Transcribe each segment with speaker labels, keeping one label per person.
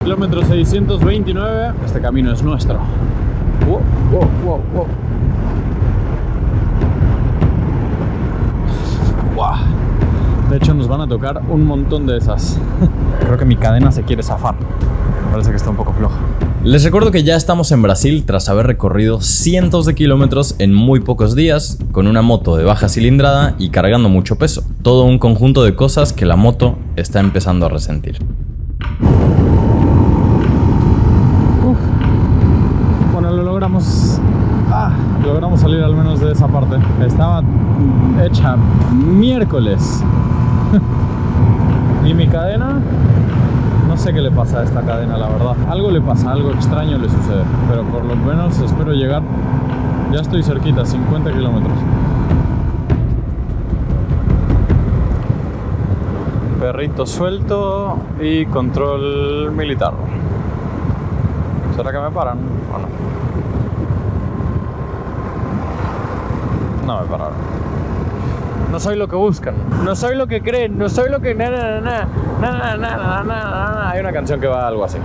Speaker 1: Kilómetro 629. Este camino es nuestro. Wow. Wow. De hecho, nos van a tocar un montón de esas. Creo que mi cadena se quiere zafar. Parece que está un poco floja.
Speaker 2: Les recuerdo que ya estamos en Brasil tras haber recorrido cientos de kilómetros en muy pocos días, con una moto de baja cilindrada y cargando mucho peso. Todo un conjunto de cosas que la moto está empezando a resentir.
Speaker 1: Bueno, lo logramos. Logramos salir al menos de esa parte. Estaba hecha miércoles. Y mi cadena, no sé qué le pasa a esta cadena, la verdad. Algo le pasa, algo extraño le sucede. Pero por lo menos espero llegar. Ya estoy cerquita, 50 kilómetros. Perrito suelto y control militar. ¿Será que me paran o no? No me pararon. No soy lo que buscan, no soy lo que creen, no soy lo que... Hay una canción que va algo así.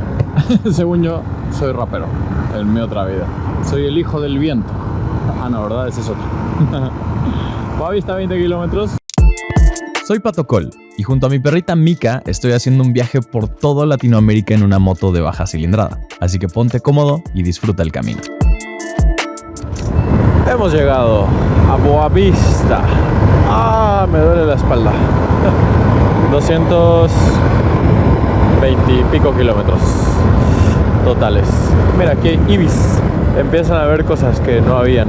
Speaker 1: Según yo, soy rapero en mi otra vida. Soy el hijo del viento. No, ¿verdad? Ese es otro. Boavista, 20 kilómetros.
Speaker 2: Soy Pato Col y junto a mi perrita Mika estoy haciendo un viaje por toda Latinoamérica en una moto de baja cilindrada. Así que ponte cómodo y disfruta el camino.
Speaker 1: Hemos llegado a Boavista. Me duele la espalda. 220 y pico kilómetros totales. Mira, aquí hay ibis. Empiezan a haber cosas que no habían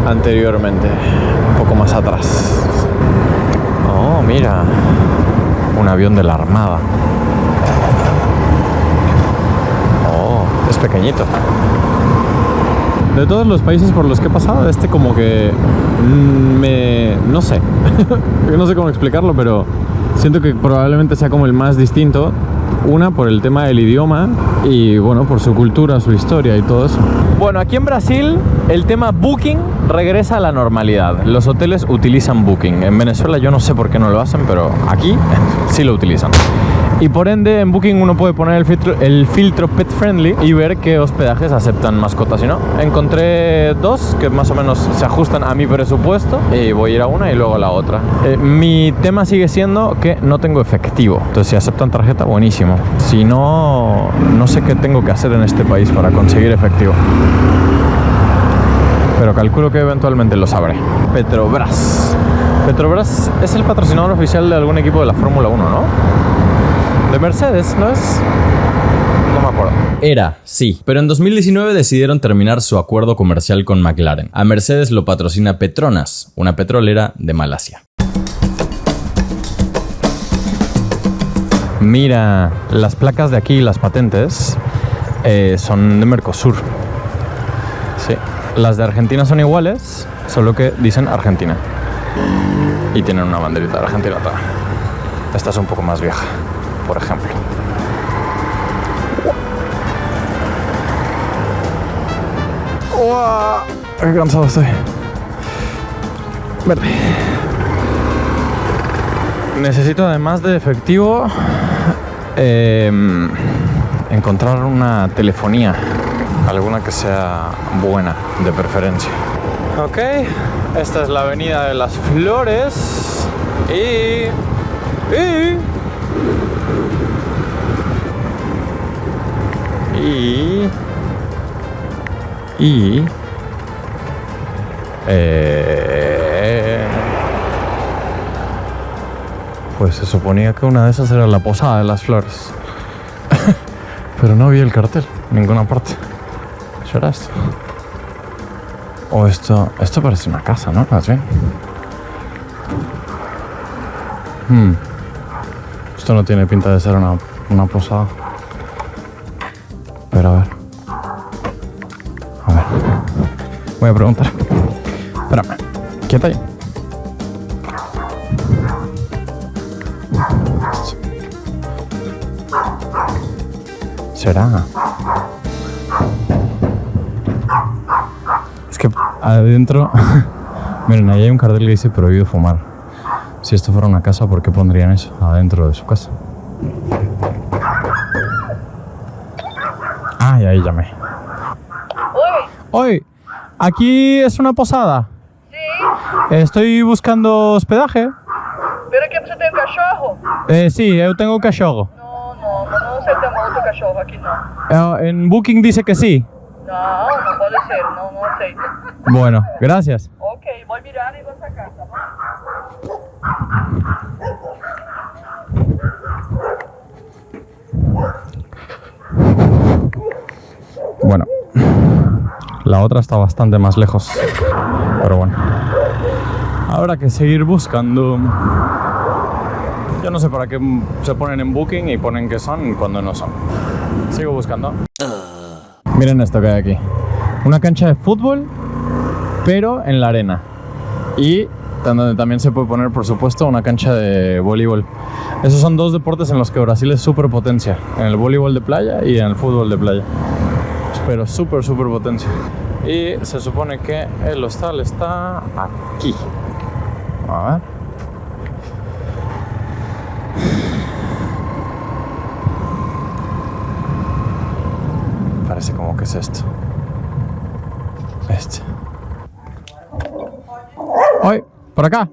Speaker 1: anteriormente. Un poco más atrás. Oh, mira. Un avión de la Armada. Oh, es pequeñito. De todos los países por los que he pasado, este como que no sé. No sé cómo explicarlo, pero siento que probablemente sea como el más distinto. Una, por el tema del idioma y, bueno, por su cultura, su historia y todo eso. Bueno, aquí en Brasil el tema Booking regresa a la normalidad. Los hoteles utilizan Booking. En Venezuela yo no sé por qué no lo hacen, pero aquí sí lo utilizan. Y por ende en Booking uno puede poner el filtro Pet Friendly y ver qué hospedajes aceptan mascotas y no. Encontré dos que más o menos se ajustan a mi presupuesto y voy a ir a una y luego a la otra. Mi tema sigue siendo que no tengo efectivo. Entonces si aceptan tarjeta, buenísimo. Si no, no sé qué tengo que hacer en este país para conseguir efectivo. Pero calculo que eventualmente lo sabré. Petrobras. Petrobras es el patrocinador oficial de algún equipo de la Fórmula 1, ¿no? De Mercedes, ¿no es? No me acuerdo.
Speaker 2: Era, sí, pero en 2019 decidieron terminar su acuerdo comercial con McLaren. A Mercedes lo patrocina Petronas, una petrolera de Malasia.
Speaker 1: Mira, las placas de aquí, las patentes, son de Mercosur. Sí, las de Argentina son iguales, solo que dicen Argentina. Y tienen una banderita de Argentina atrás. Esta es un poco más vieja, por ejemplo. ¡Uah! ¡Qué cansado estoy! Verde. Necesito, además de efectivo, encontrar una telefonía. Alguna que sea buena, de preferencia. Ok, esta es la avenida de las Flores. Y pues se suponía que una de esas era la Posada de las Flores. Pero no vi el cartel en ninguna parte. ¿Será esto? O esto parece una casa, ¿no? Más bien. Esto no tiene pinta de ser una posada. Pero a ver. Voy a preguntar. Espérame. Quieta ahí. ¿Será? Es que adentro... Miren, ahí hay un cartel que dice prohibido fumar. Si esto fuera una casa, ¿por qué pondrían eso adentro de su casa? Ah, y ahí llamé. Oi, aquí es una posada.
Speaker 3: Sim,
Speaker 1: Estoy buscando hospedaje.
Speaker 3: pero que você tem um cachorro?
Speaker 1: Sí, yo tengo un cachorro.
Speaker 3: Não aceitamos outro cachorro aqui não.
Speaker 1: En Booking dice que sí.
Speaker 3: Não pode ser, não aceito.
Speaker 1: Bueno, gracias.
Speaker 3: Ok, vou mirar e vou sacar, tá bom?
Speaker 1: Bueno, la otra está bastante más lejos. Pero bueno, habrá que seguir buscando. Yo no sé para qué se ponen en Booking y ponen que son cuando no son. Sigo buscando. Miren esto que hay aquí. Una cancha de fútbol, pero en la arena. Y donde también se puede poner, por supuesto, una cancha de voleibol. Esos son dos deportes en los que Brasil es súper potencia. En el voleibol de playa y en el fútbol de playa. Pero súper potencia. Y se supone que el hostal está aquí. A ver. Parece como que es esto. Este. ¡Ay! ¡Por acá!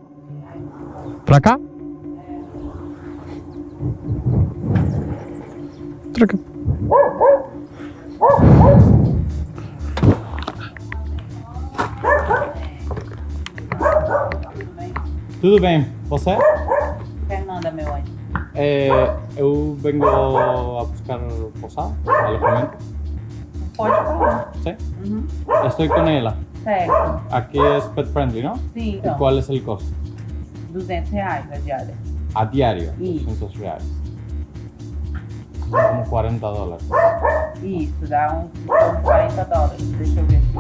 Speaker 1: ¿Por acá? ¿Por acá? Tudo bem, você?
Speaker 3: Fernanda, meu anjo.
Speaker 1: Eu vengo a buscar posada, alojamiento.
Speaker 3: Pode falar.
Speaker 1: ¿Sí? Estoy con ella.
Speaker 3: Certo.
Speaker 1: Aquí es pet friendly, ¿no?
Speaker 3: Sim,
Speaker 1: ¿Y
Speaker 3: então.
Speaker 1: cuál es el costo?
Speaker 3: R$200 a diária.
Speaker 1: A diario,
Speaker 3: Isso.
Speaker 1: 200 reais. Son como $40.
Speaker 3: Isso, dá uns $40. Deixa eu ver aqui.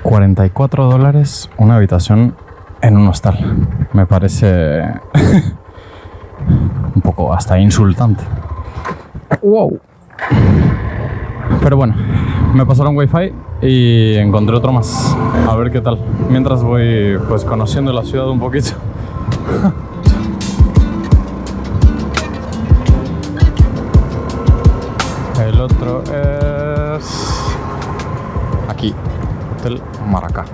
Speaker 1: $44 una habitación en un hostal. Me parece un poco hasta insultante. Wow. Pero bueno, me pasaron wifi y encontré otro más. A ver qué tal. Mientras voy pues conociendo la ciudad un poquito. El otro es aquí, Hotel Maracá.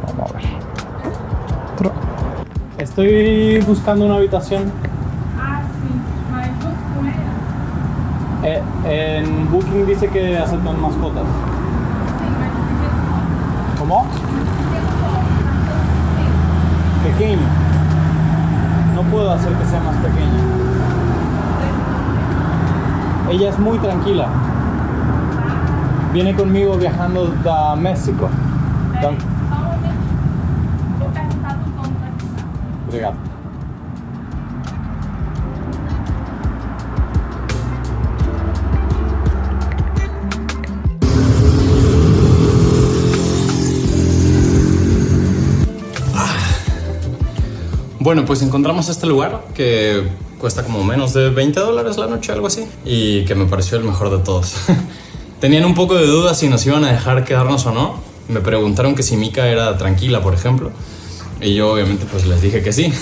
Speaker 1: Vamos a ver. Otro. Estoy buscando una habitación.
Speaker 4: Ah, sim, mas junto com ela.
Speaker 1: En Booking dice que aceptan mascotas.
Speaker 4: Sim, mas porque
Speaker 1: ¿Cómo? Pequeño. No puedo hacer que sea más pequeña. Ella es muy tranquila. Viene conmigo viajando a México.
Speaker 4: só um momento. Vou perguntar do dono da casa.
Speaker 1: Obrigado. Bueno, pues encontramos este lugar que cuesta como menos de $20 la noche, algo así, y que me pareció el mejor de todos. Tenían un poco de dudas si nos iban a dejar quedarnos o no. Me preguntaron que si Mika era tranquila, por ejemplo, y yo obviamente pues les dije que sí.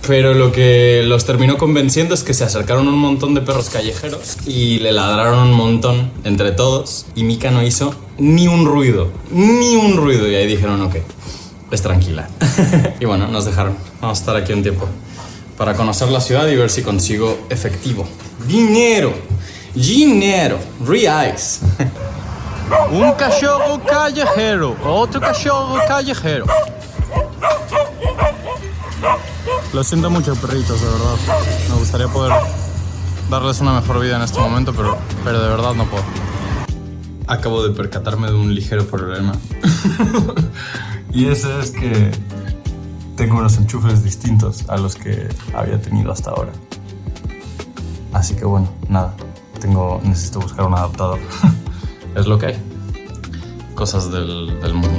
Speaker 1: Pero lo que los terminó convenciendo es que se acercaron un montón de perros callejeros y le ladraron un montón entre todos, y Mika no hizo ni un ruido, y ahí dijeron ok, es tranquila. Y bueno, nos dejaron. Vamos a estar aquí un tiempo para conocer la ciudad y ver si consigo efectivo. Dinero, reais. Un cachorro callejero, otro cachorro callejero. Lo siento mucho, perritos, de verdad. Me gustaría poder darles una mejor vida en este momento, pero de verdad no puedo. Acabo de percatarme de un ligero problema. Y ese es que tengo unos enchufes distintos a los que había tenido hasta ahora. Así que bueno, nada, necesito buscar un adaptador. Es lo que hay. Cosas del mundo.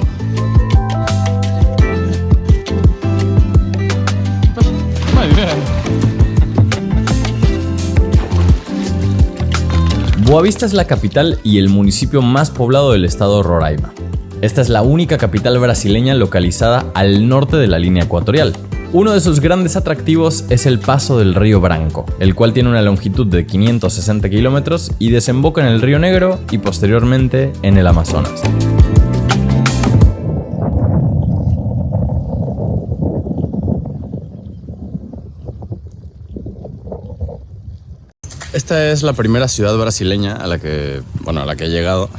Speaker 1: Muy bien.
Speaker 2: Boa Vista es la capital y el municipio más poblado del estado de Roraima. Esta es la única capital brasileña localizada al norte de la línea ecuatorial. Uno de sus grandes atractivos es el paso del río Branco, el cual tiene una longitud de 560 kilómetros y desemboca en el río Negro y posteriormente en el Amazonas. Esta es la primera ciudad brasileña a la que he llegado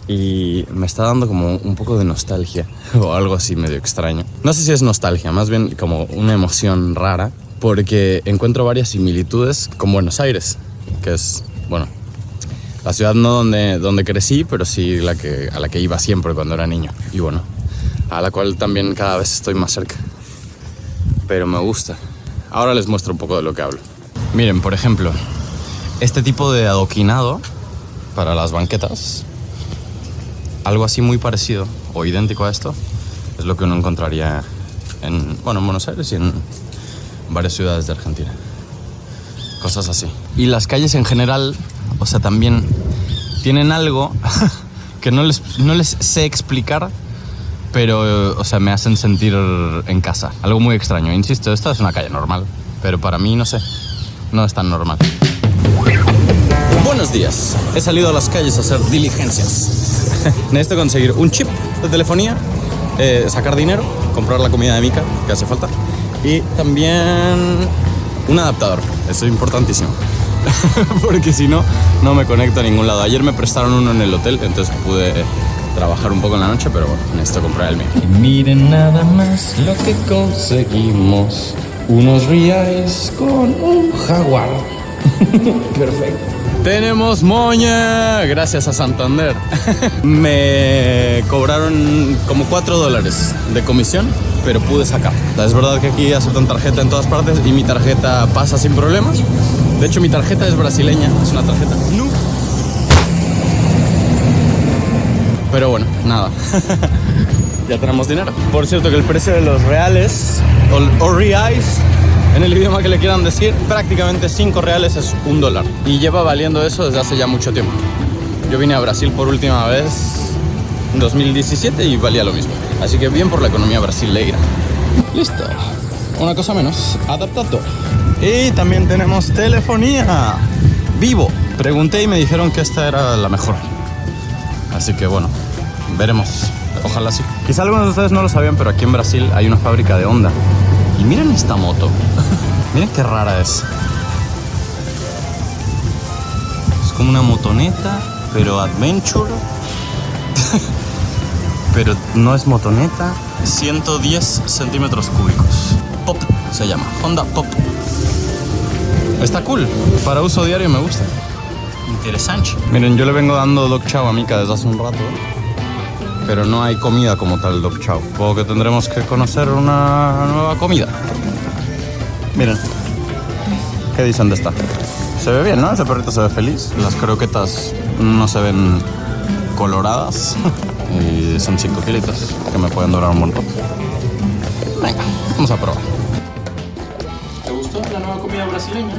Speaker 2: y me está dando como un poco de nostalgia o algo así medio extraño. No sé si es nostalgia, más bien como una emoción rara, porque encuentro varias similitudes con Buenos Aires, que es, bueno, la ciudad no donde crecí, pero sí a la que iba siempre cuando era niño. Y bueno, a la cual también cada vez estoy más cerca. Pero me gusta. Ahora les muestro un poco de lo que hablo. Miren, por ejemplo, este tipo de adoquinado para las banquetas, algo así muy parecido o idéntico a esto, es lo que uno encontraría en Buenos Aires y en varias ciudades de Argentina. Cosas así. Y las calles en general, o sea, también tienen algo que no les sé explicar, pero, o sea, me hacen sentir en casa. Algo muy extraño. Insisto, esta es una calle normal, pero para mí, no sé, no es tan normal. Buenos días. He salido a las calles a hacer diligencias. Necesito conseguir un chip de telefonía, sacar dinero, comprar la comida de Mika, que hace falta, y también un adaptador. Eso es importantísimo. Porque si no, no me conecto a ningún lado. Ayer me prestaron uno en el hotel, entonces pude trabajar un poco en la noche, pero bueno, necesito comprar el mío. Y miren nada más lo que conseguimos. Unos reales con un jaguar. Perfecto. Tenemos moña, gracias a Santander. Me cobraron como $4 de comisión, pero pude sacar. Es verdad que aquí aceptan tarjeta en todas partes y mi tarjeta pasa sin problemas. De hecho, mi tarjeta es brasileña, es una tarjeta Nu. Pero bueno, nada. Ya tenemos dinero. Por cierto, que el precio de los reales o reais, en el idioma que le quieran decir, prácticamente 5 reales es $1. Y lleva valiendo eso desde hace ya mucho tiempo. Yo vine a Brasil por última vez en 2017 y valía lo mismo. Así que bien por la economía brasileira. Listo. Una cosa menos. Adaptador. Y también tenemos telefonía. Vivo. Pregunté y me dijeron que esta era la mejor. Así que bueno, veremos. Ojalá sí. Quizá algunos de ustedes no lo sabían, pero aquí en Brasil hay una fábrica de Honda. Y miren esta moto. Miren qué rara es. Es como una motoneta, pero adventure. Pero no es motoneta. 110 centímetros cúbicos. Pop se llama. Honda Pop. Está cool. Para uso diario me gusta. Interesante. Miren, yo le vengo dando dog chow a Mika desde hace un rato, pero no hay comida como tal dog chow. Supongo que tendremos que conocer una nueva comida. Miren. ¿Qué dicen de esta? Se ve bien, ¿no? Ese perrito se ve feliz. Las croquetas no se ven coloradas. Y son 5 kilitos que me pueden durar un montón. Venga, vamos a probar. ¿Te gustó la nueva comida brasileña?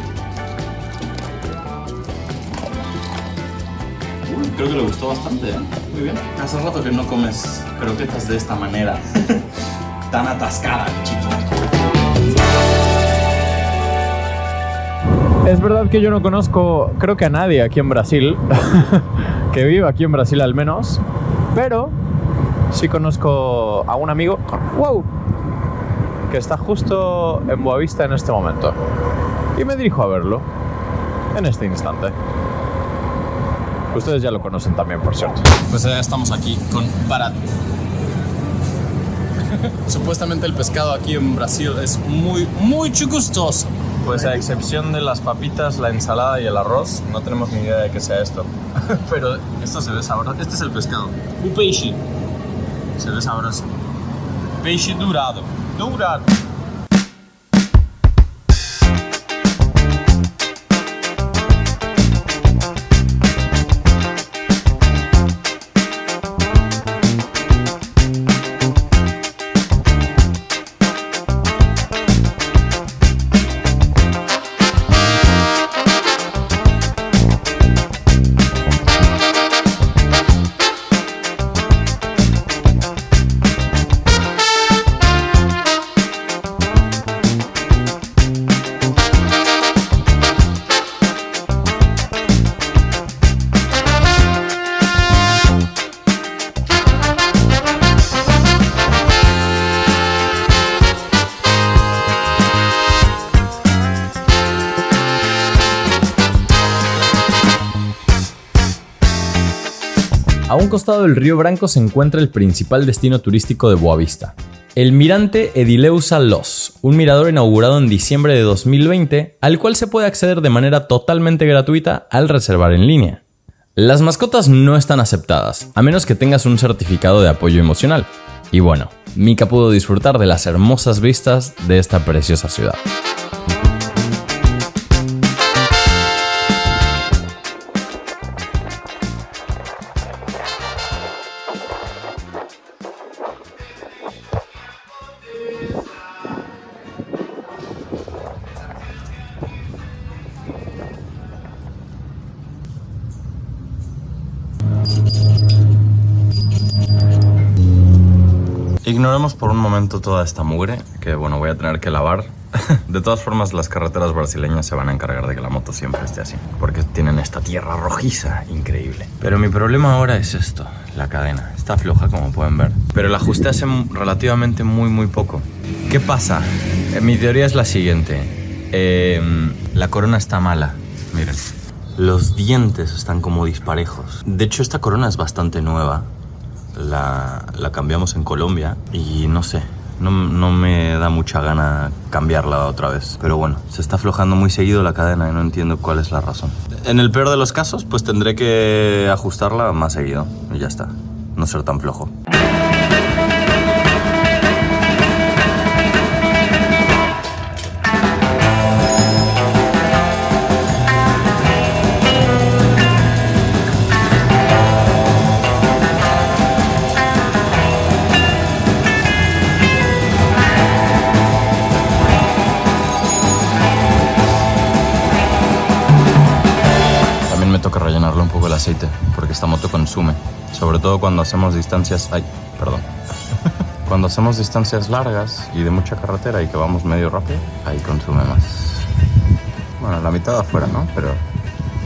Speaker 2: Creo que le gustó bastante, ¿eh? Muy bien. Hace rato que no comes croquetas de esta manera. Tan atascada, chico.
Speaker 1: Es verdad que yo no conozco, creo que a nadie aquí en Brasil, que viva aquí en Brasil al menos, pero sí conozco a un amigo, wow, que está justo en Boavista en este momento. Y me dirijo a verlo en este instante. Ustedes ya lo conocen también, por cierto.
Speaker 2: Pues ya estamos aquí con Barat.
Speaker 1: Supuestamente el pescado aquí en Brasil es muy gustoso.
Speaker 5: Pues a excepción de las papitas, la ensalada y el arroz, no tenemos ni idea de qué sea esto.
Speaker 1: Pero esto se ve sabroso. Este es el pescado.
Speaker 5: Un peixe.
Speaker 1: Se ve sabroso.
Speaker 5: Peixe dourado. Dourado.
Speaker 2: A un costado del río Branco se encuentra el principal destino turístico de Boavista, el Mirante Edileuza Los, un mirador inaugurado en diciembre de 2020, al cual se puede acceder de manera totalmente gratuita al reservar en línea. Las mascotas no están aceptadas, a menos que tengas un certificado de apoyo emocional. Y bueno, Mika pudo disfrutar de las hermosas vistas de esta preciosa ciudad.
Speaker 5: Ignoremos por un momento toda esta mugre, que bueno, voy a tener que lavar. De todas formas, las carreteras brasileñas se van a encargar de que la moto siempre esté así, porque tienen esta tierra rojiza increíble. Pero mi problema ahora es esto, la cadena. Está floja, como pueden ver, pero la ajusté hace relativamente muy poco. ¿Qué pasa? Mi teoría es la siguiente. La corona está mala, miren. Los dientes están como disparejos. De hecho, esta corona es bastante nueva. La cambiamos en Colombia y no sé, no me da mucha gana cambiarla otra vez. Pero bueno, se está aflojando muy seguido la cadena y no entiendo cuál es la razón. En el peor de los casos, pues tendré que ajustarla más seguido y ya está, no ser tan flojo. Toca rellenarle un poco el aceite porque esta moto consume, sobre todo cuando hacemos distancias cuando hacemos distancias largas y de mucha carretera y que vamos medio rápido, ahí consume más. Bueno, la mitad afuera, ¿no? Pero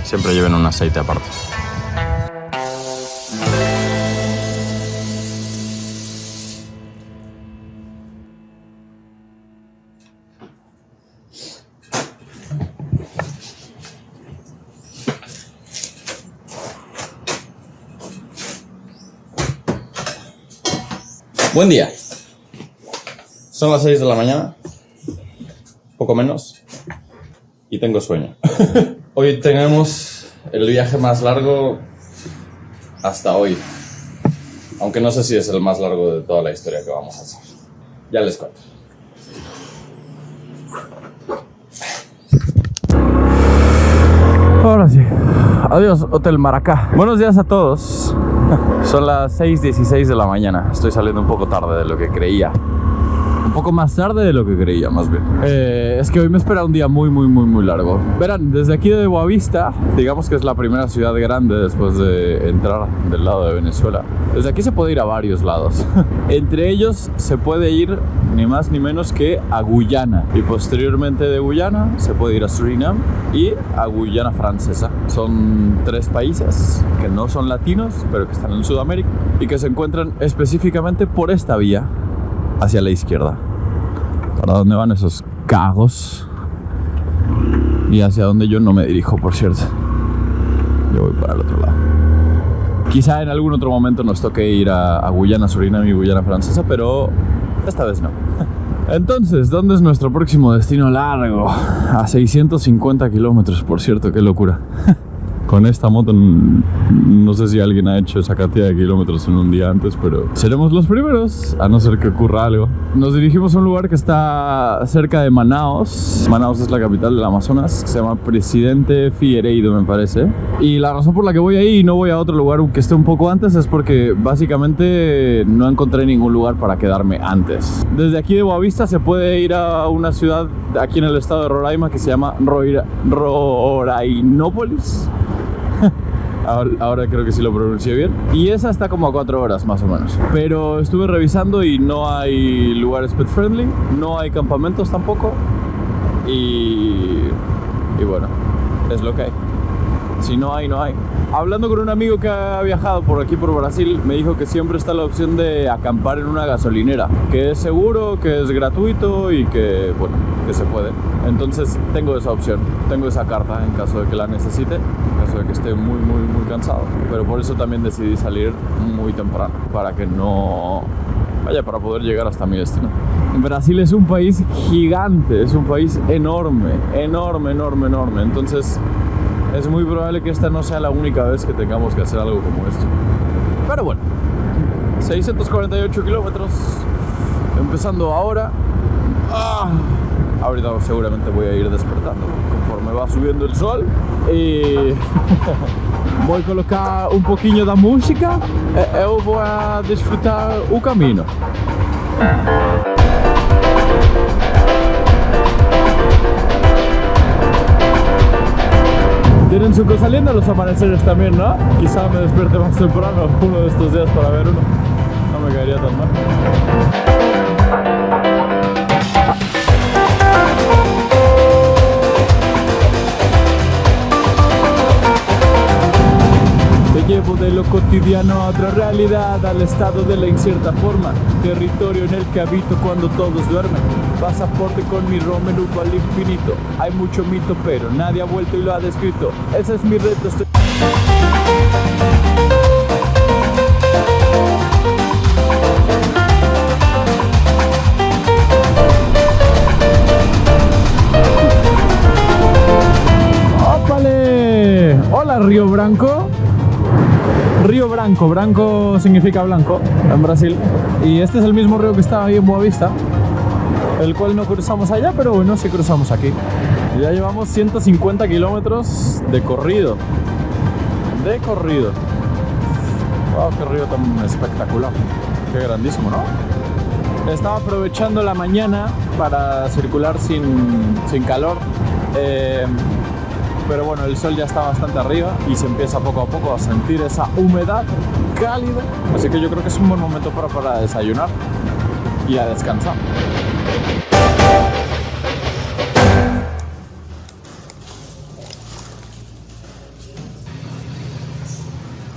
Speaker 5: siempre lleven un aceite aparte. Buen día. Son las 6 de la mañana, poco menos, y tengo sueño. Hoy tenemos el viaje más largo hasta hoy, aunque no sé si es el más largo de toda la historia que vamos a hacer. Ya les cuento.
Speaker 1: Ahora sí. Adiós, Hotel Maracá. Buenos días a todos. Son las 6:16 de la mañana. Estoy saliendo un poco tarde de lo que creía. Un poco más tarde de lo que creía, más bien. Es que hoy me espera un día muy largo. Verán, desde aquí de Boavista, digamos que es la primera ciudad grande después de entrar del lado de Venezuela. Desde aquí se puede ir a varios lados. Entre ellos se puede ir ni más ni menos que a Guyana. Y posteriormente de Guyana se puede ir a Surinam y a Guyana Francesa. Son 3 países que no son latinos, pero que están en Sudamérica y que se encuentran específicamente por esta vía hacia la izquierda. ¿Para dónde van esos cagos? Y hacia donde yo no me dirijo, por cierto. Yo voy para el otro lado. Quizá en algún otro momento nos toque ir a Guyana, Surinam y Guyana Francesa, pero esta vez no. Entonces, ¿dónde es nuestro próximo destino largo? A 650 kilómetros, por cierto, qué locura. Con esta moto no sé si alguien ha hecho esa cantidad de kilómetros en un día antes, pero seremos los primeros, a no ser que ocurra algo. Nos dirigimos a un lugar que está cerca de Manaos. Manaos es la capital del Amazonas, se llama Presidente Figueiredo, me parece. Y la razón por la que voy ahí y no voy a otro lugar que esté un poco antes es porque básicamente no encontré ningún lugar para quedarme antes. Desde aquí de Boavista se puede ir a una ciudad aquí en el estado de Roraima que se llama Rorainópolis. Ahora creo que sí lo pronuncié bien. Y esa está como a 4 horas más o menos. Pero estuve revisando y no hay lugares pet friendly, no hay campamentos tampoco. Y bueno, es lo que hay. Si no hay, no hay. Hablando con un amigo que ha viajado por aquí por Brasil, me dijo que siempre está la opción de acampar en una gasolinera, que es seguro, que es gratuito y que, bueno, que se puede. Entonces tengo esa opción, tengo esa carta en caso de que la necesite, en caso de que esté muy cansado. Pero por eso también decidí salir muy temprano, para que no... Vaya, para poder llegar hasta mi destino. Brasil es un país gigante, es un país enorme. Entonces es muy probable que esta no sea la única vez que tengamos que hacer algo como esto. Pero bueno, 648 kilómetros, empezando ahora. Ahorita seguramente voy a ir despertando conforme va subiendo el sol. E vou colocar um pouquinho da música e eu vou desfrutar o caminho. Tienen su cosa linda los amaneceres también, ¿no? Quizá me despierte más temprano uno de estos días para ver uno. No me caería tan mal. Te llevo de lo cotidiano a otra realidad, al estado de la incierta forma, territorio en el que habito cuando todos duermen. Pasaporte con mi Romelup al infinito. Hay mucho mito, pero nadie ha vuelto y lo ha descrito. Ese es mi reto. ¡Ópale! Hola, Río Branco. Río Branco, branco significa blanco en Brasil. Y este es el mismo río que estaba ahí en Boavista, el cual no cruzamos allá, pero bueno, sí cruzamos aquí. Ya llevamos 150 kilómetros de corrido. Wow, qué río tan espectacular. Qué grandísimo, ¿no? Estaba aprovechando la mañana para circular sin calor. Pero bueno, el sol ya está bastante arriba y se empieza poco a poco a sentir esa humedad cálida. Así que yo creo que es un buen momento para desayunar y a descansar.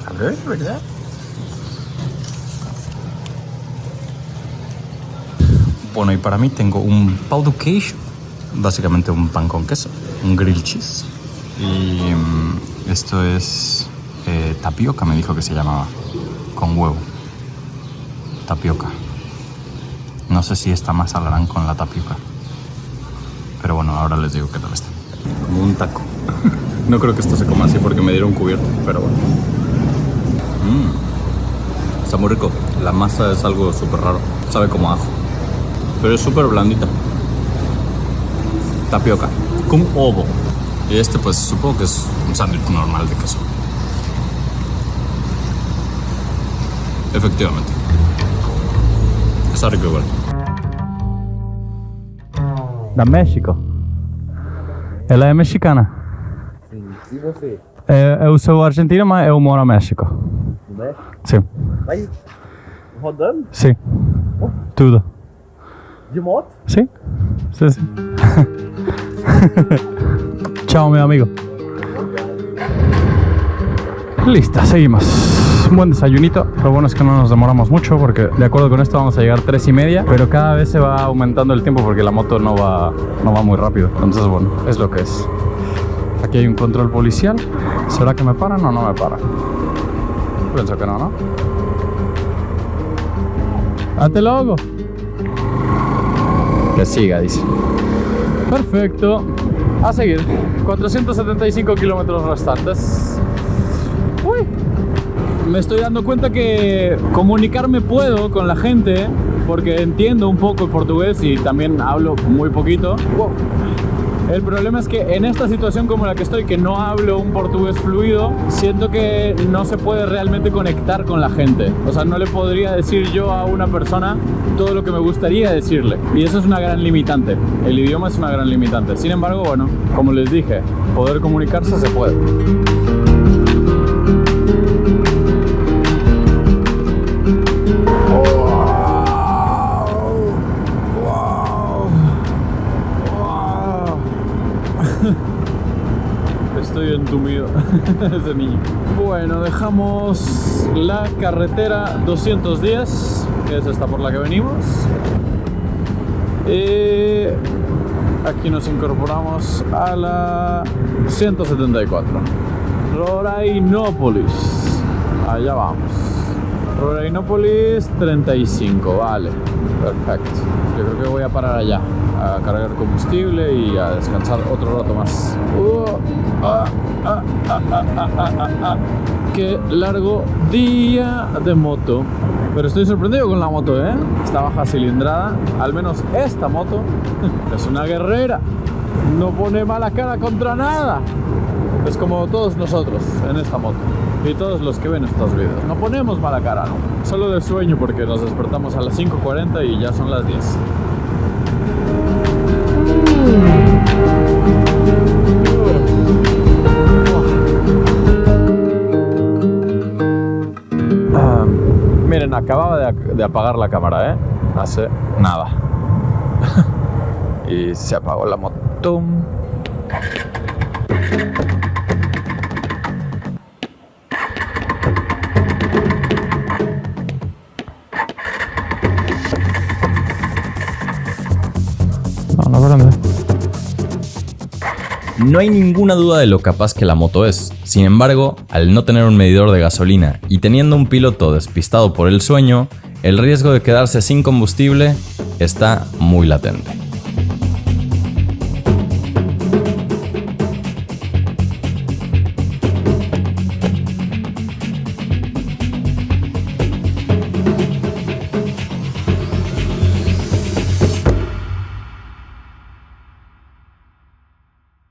Speaker 5: A ver, ¿verdad? Bueno, y para mí tengo un pão de queijo, básicamente un pan con queso, un grilled cheese. Y esto es tapioca, me dijo que se llamaba, con huevo. Tapioca. No sé si esta masa la harán con la tapioca, pero bueno, ahora les digo qué tal está. Como un taco. No creo que esto se coma así porque me dieron cubierto, pero bueno. Está muy rico. La masa es algo súper raro, sabe como ajo, pero es súper blandita. Tapioca con ovo. Y este pues supongo que es un sándwich normal de queso. Efectivamente. Está rico igual.
Speaker 1: Da México. Ela é mexicana.
Speaker 6: Sim. E você?
Speaker 1: Eu sou argentino, mas eu moro no México.
Speaker 6: No México?
Speaker 1: Sim.
Speaker 6: Vai rodando?
Speaker 1: Sim. Tudo.
Speaker 6: De moto?
Speaker 1: Sim. Sim, sim. Chao, mi amigo. Listo, seguimos. Un buen desayunito. Lo bueno es que no nos demoramos mucho porque de acuerdo con esto vamos a llegar 3:30, pero cada vez se va aumentando el tiempo porque la moto no va muy rápido. Entonces, bueno, es lo que es. Aquí hay un control policial. ¿Será que me paran o no me paran? Pienso que no, ¿no? ¡Hazte loco! Que siga, dice. Perfecto. A seguir. 475 kilómetros restantes. Uy. Me estoy dando cuenta que comunicarme puedo con la gente porque entiendo un poco el portugués y también hablo muy poquito. Wow. El problema es que en esta situación como la que estoy, que no hablo un portugués fluido, siento que no se puede realmente conectar con la gente. O sea, no le podría decir yo a una persona todo lo que me gustaría decirle. Y eso es una gran limitante. El idioma es una gran limitante. Sin embargo, bueno, como les dije, poder comunicarse se puede. Estoy entumido. Ese niño. Bueno, dejamos la carretera 210, que es esta por la que venimos. Y aquí nos incorporamos a la 174. Rorainópolis. Allá vamos. Rorainópolis 35, vale. Perfecto. Yo creo que voy a parar allá a cargar combustible y a descansar otro rato más. Qué largo día de moto. Pero estoy sorprendido con la moto, ¿eh? Esta baja cilindrada, al menos esta moto, es una guerrera. No pone mala cara contra nada. Es como todos nosotros en esta moto. Y todos los que ven estos vídeos. No ponemos mala cara, ¿no? Solo de sueño porque nos despertamos a las 5:40 y ya son las 10. Miren, acababa de apagar la cámara, ¿eh? Hace nada. Y se apagó la moto. No prende.
Speaker 2: No hay ninguna duda de lo capaz que la moto es. Sin embargo, al no tener un medidor de gasolina y teniendo un piloto despistado por el sueño, el riesgo de quedarse sin combustible está muy latente.